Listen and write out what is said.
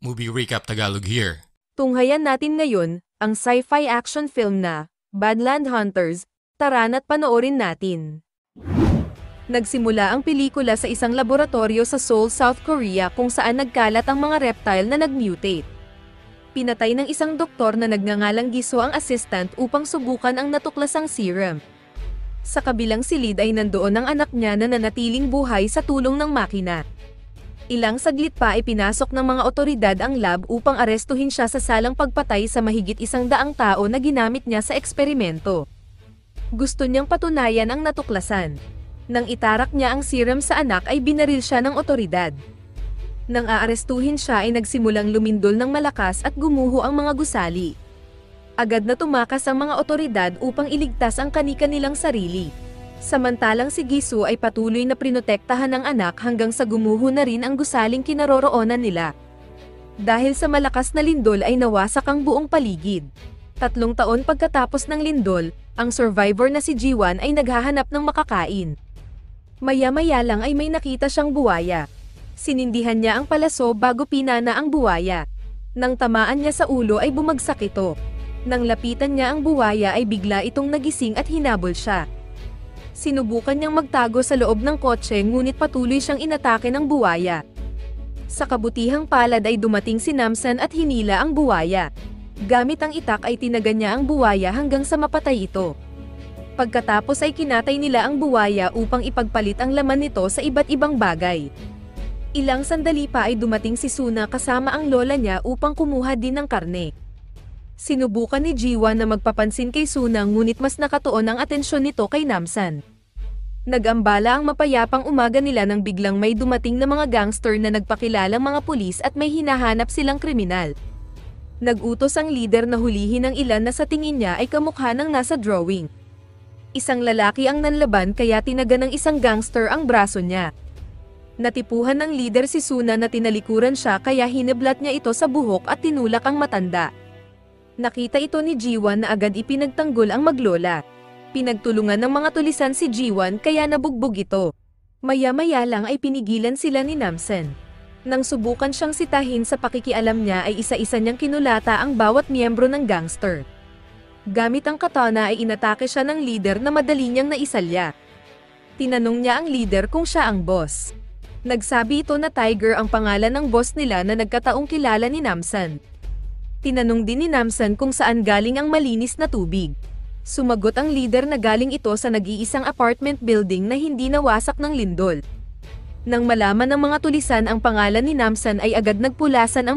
Movie Recap Tagalog here. Tunghayan natin ngayon, ang sci-fi action film na, Badland Hunters. Tara na't panoorin natin. Nagsimula ang pelikula sa isang laboratorio sa Seoul, South Korea kung saan nagkalat ang mga reptile na nag-mutate. Pinatay ng isang doktor na nagngangalang Giso ang assistant upang subukan ang natuklasang serum. Sa kabilang silid ay nandoon ang anak niya na nanatiling buhay sa tulong ng makina. Ilang saglit pa ay pinasok ng mga otoridad ang lab upang arestuhin siya sa salang pagpatay sa mahigit 100 tao na ginamit niya sa eksperimento. Gusto niyang patunayan ang natuklasan. Nang itarak niya ang serum sa anak ay binaril siya ng otoridad. Nang aarestuhin siya ay nagsimulang lumindol ng malakas at gumuho ang mga gusali. Agad na tumakas ang mga otoridad upang iligtas ang kani-kanilang sarili. Samantalang si Gisu ay patuloy na prinotektahan ng anak hanggang sa gumuho na rin ang gusaling kinaroroonan nila. Dahil sa malakas na lindol ay nawasak ang buong paligid. 3 taon pagkatapos ng lindol, ang survivor na si Jiwan ay naghahanap ng makakain. Maya-maya lang ay may nakita siyang buwaya. Sinindihan niya ang palaso bago pinana ang buwaya. Nang tamaan niya sa ulo ay bumagsak ito. Nang lapitan niya ang buwaya ay bigla itong nagising at hinabol siya. Sinubukan niyang magtago sa loob ng kotse ngunit patuloy siyang inatake ng buwaya. Sa kabutihang palad ay dumating si Namsan at hinila ang buwaya. Gamit ang itak ay tinagan niya ang buwaya hanggang sa mapatay ito. Pagkatapos ay kinatay nila ang buwaya upang ipagpalit ang laman nito sa iba't ibang bagay. Ilang sandali pa ay dumating si Suna kasama ang lola niya upang kumuha din ng karne. Sinubukan ni Jiwan na magpapansin kay Suna ngunit mas nakatuon ang atensyon nito kay Namsan. Nag-ambala ang mapayapang umaga nila nang biglang may dumating na mga gangster na nagpakilalang mga pulis at may hinahanap silang kriminal. Nag-utos ang leader na hulihin ang ilan na sa tingin niya ay kamukha ng nasa drawing. Isang lalaki ang nanlaban kaya tinaga ng isang gangster ang braso niya. Natipuhan ng leader si Suna na tinalikuran siya kaya hineblat niya ito sa buhok at tinulak ang matanda. Nakita ito ni Jiwan na agad ipinagtanggol ang maglola. Pinagtulungan ng mga tulisan si Jiwan kaya nabugbog ito. Maya-maya lang ay pinigilan sila ni Namsan. Nang subukan siyang sitahin sa pakikialam niya ay isa-isa niyang kinulata ang bawat miyembro ng gangster. Gamit ang katana ay inatake siya ng leader na madali niyang naisalya. Tinanong niya ang leader kung siya ang boss. Nagsabi ito na Tiger ang pangalan ng boss nila na nagkataong kilala ni Namsan. Tinanong din ni Namsan kung saan galing ang malinis na tubig. Sumagot ang leader na galing ito sa nag-iisang apartment building na hindi nawasak ng lindol. Nang malaman ng mga tulisan ang pangalan ni Namsan ay agad nagpulasan ang